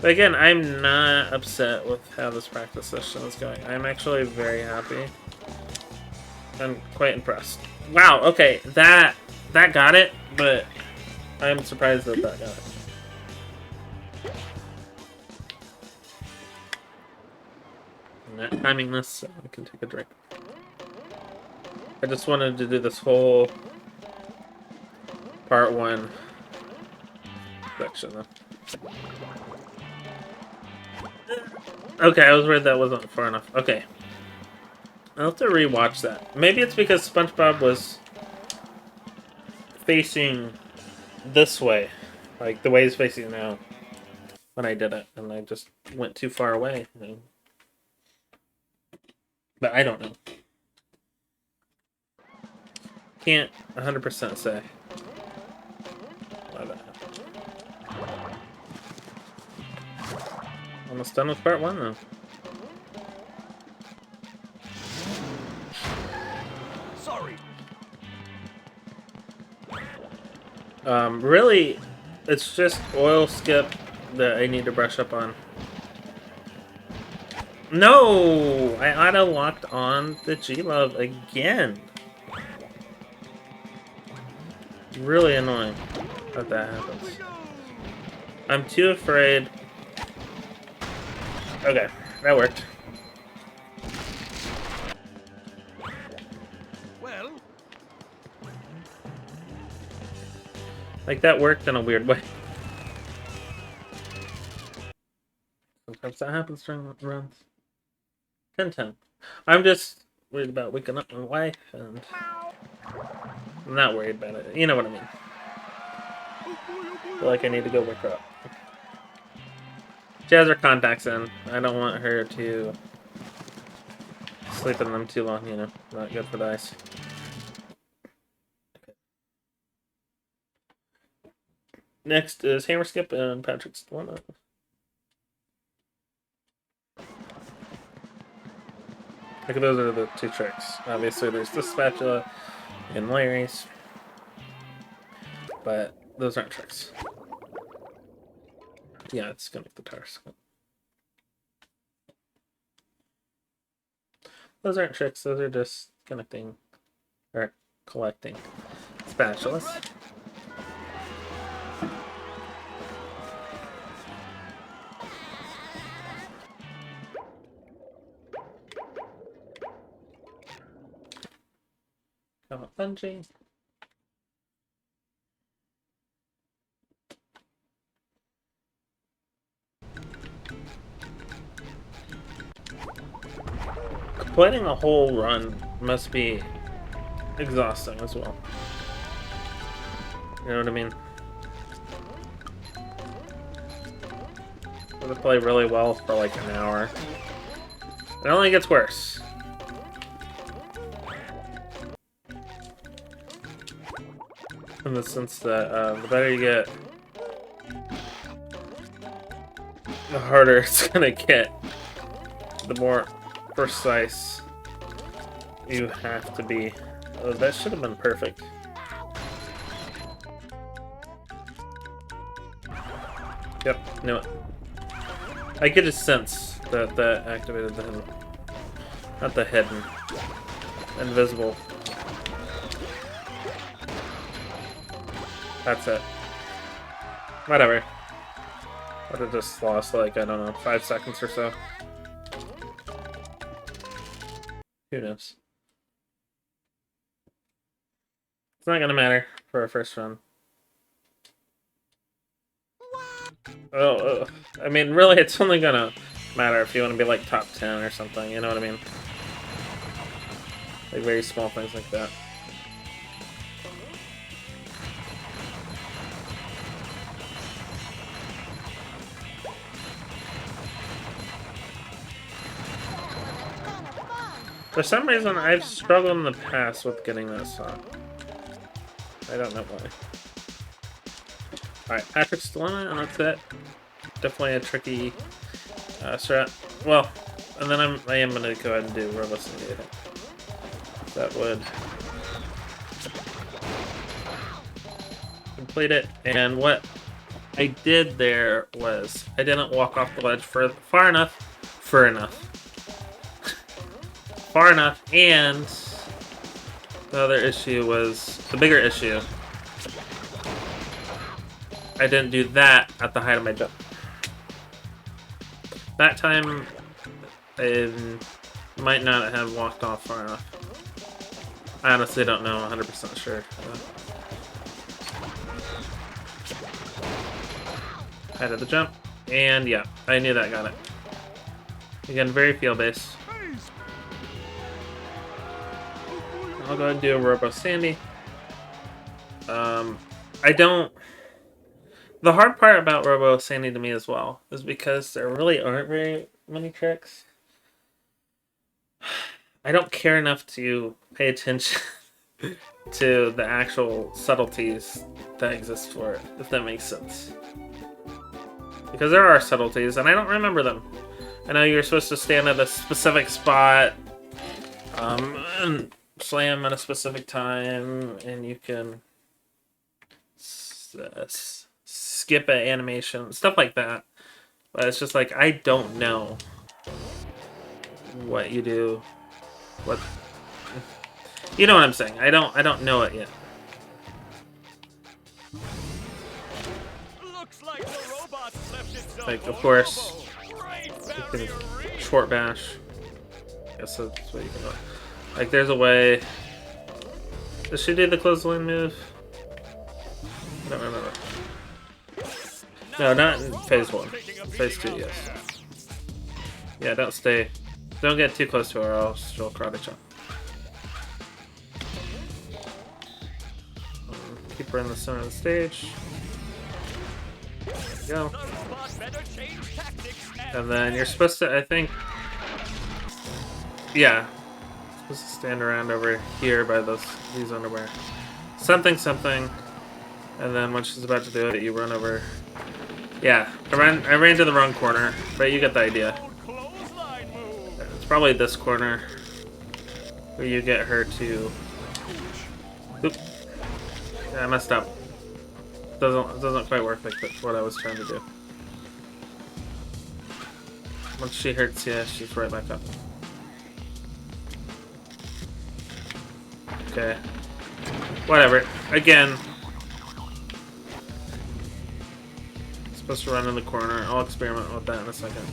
But again, I'm not upset with how this practice session is going. I'm actually very happy. I'm quite impressed. Wow, okay, that got it, but I'm surprised that got it. I'm not timing this, so I can take a drink. I just wanted to do this whole part 1 section though. Okay, I was worried that wasn't far enough. Okay. I'll have to rewatch that. Maybe it's because SpongeBob was facing this way. Like the way he's facing now when I did it. And I just went too far away. But I don't know. Can't 100% say why that happened. Almost done with part 1 though. Sorry. Really, it's just oil skip that I need to brush up on. No! I auto-locked on the G-Love again. Really annoying that happens. I'm too afraid. Okay, that worked. Well, Like, that worked in a weird way. Sometimes that happens during runs. 10-10. I'm just worried about waking up my wife, and I'm not worried about it. You know what I mean. I feel like I need to go wake her up. She has her contacts in. I don't want her to sleep in them too long, you know. Not good for the eyes. Okay. Next is Hammer Skip and Patrick's Dilemma. Like, those are the 2 tricks. Obviously, there's the spatula and Larry's. But those aren't tricks. Yeah, it's gonna make the tires. Those aren't tricks, those are just connecting or collecting spatulas. Come on, Bungie. Completing a whole run must be exhausting as well. You know what I mean? I'm gonna play really well for like an hour. It only gets worse. In the sense that the better you get, the harder it's gonna get. The more precise you have to be. Oh, that should have been perfect. Yep, knew it. I get a sense that that activated the hidden. Not the hidden. Invisible. That's it. Whatever. Would have just lost like, I don't know, 5 seconds or so. Who knows? It's not gonna matter for our first run. Oh, I mean, really, it's only gonna matter if you want to be like top 10 or something, you know what I mean? Like very small things like that. For some reason, I've struggled in the past with getting that song. I don't know why. Alright, Patrick's Dilemma, and that's it. Definitely a tricky strat. Well, and then I am going to go ahead and do Robo Cindy, I think. That would complete it. And what I did there was I didn't walk off the ledge far enough, and the other issue was, the bigger issue, I didn't do that at the height of my jump. That time, I might not have walked off far enough. I honestly don't know, 100% sure. Height of the jump, and yeah, I knew that got it. Again, very feel-based. I'll go ahead and do a Robo Sandy. I don't... The hard part about Robo Sandy to me as well is because there really aren't very many tricks. I don't care enough to pay attention to the actual subtleties that exist for it, if that makes sense. Because there are subtleties, and I don't remember them. I know you're supposed to stand at a specific spot, and slam at a specific time, and you can skip an animation, stuff like that. But it's just like, I don't know what you do. What, you know what I'm saying? I don't know it yet. Looks like the robots left itself Like, of course, you you can short bash. I guess that's what you can do. Like, there's a way. Does she do the clothesline move? I don't remember. No, not in phase 1. Phase 2, yes. Yeah, don't stay. Don't get too close to her, or else she'll karate chop. Keep her in the center of the stage. There we go. And then you're supposed to, I think. Yeah. Supposed to stand around over here by these underwear. Something. And then when she's about to do it, you run over. Yeah, I ran to the wrong corner, but you get the idea. It's probably this corner where you get her to. Oop. Yeah, I messed up. Doesn't quite work like what I was trying to do. Once she hurts you, she's right back up. Okay. Whatever. Again. Supposed to run in the corner. I'll experiment with that in a second.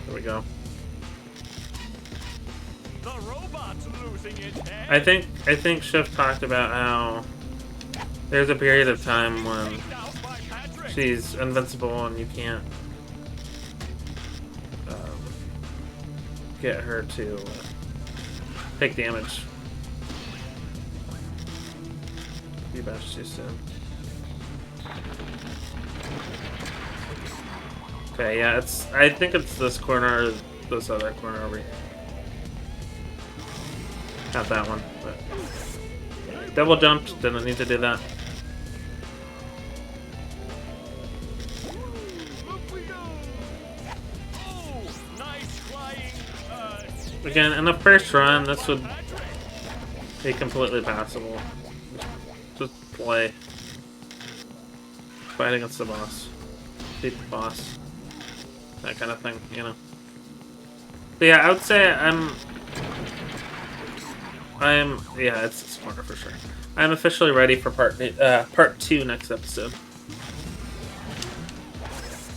There we go. Spot's losing its head. I think Shiv talked about how there's a period of time when Taken out by Patrick. she's invincible and you can't get her to take damage. Be bashed too soon. Okay, yeah, I think it's this corner or this other corner over here. Not that one, but double jumped, didn't need to do that. Up we go. Oh, nice flying. Again, in the first run, this would be completely passable. Just play. Fight against the boss. Beat the boss. That kind of thing, you know. But yeah, I would say yeah, it's this corner for sure. I'm officially ready for part 2 next episode.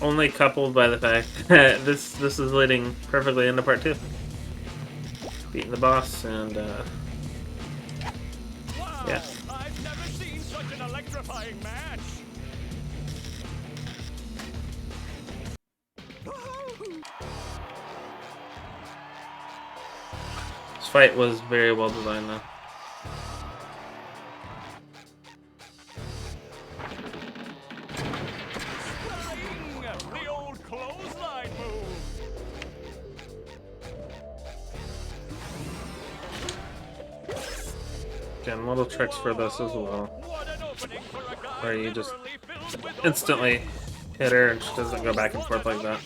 Only coupled by the fact that this is leading perfectly into part 2. Beating the boss and Wow, yeah. I've never seen such an electrifying match. This fight was very well designed though. The old clothesline move. Again, little tricks for this as well. What an opening for a guy Where you just literally filled with instantly hit her and she doesn't go back and forth like that.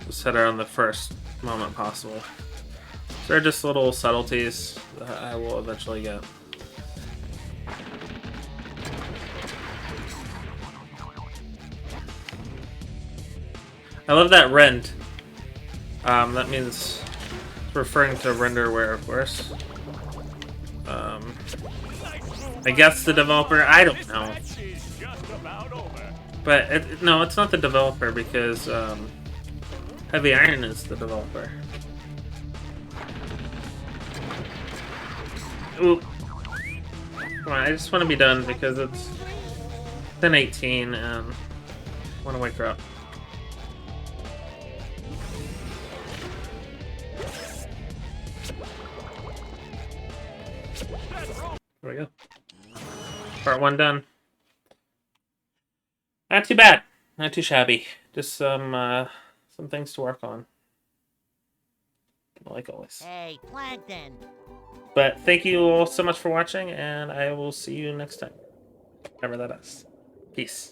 Just hit her on the first moment possible. They're just little subtleties that I will eventually get. I love that rend. That means it's referring to renderware, of course. I guess the developer, I don't know. match is just about over. But no, it's not the developer because Heavy Iron is the developer. Ooh. Come on, I just want to be done because it's 10:18 and I want to wake her up. There we go. Part 1 done. Not too bad. Not too shabby. Just some things to work on. Like always. Hey, Plankton. But thank you all so much for watching, and I will see you next time. Whatever that is. Peace.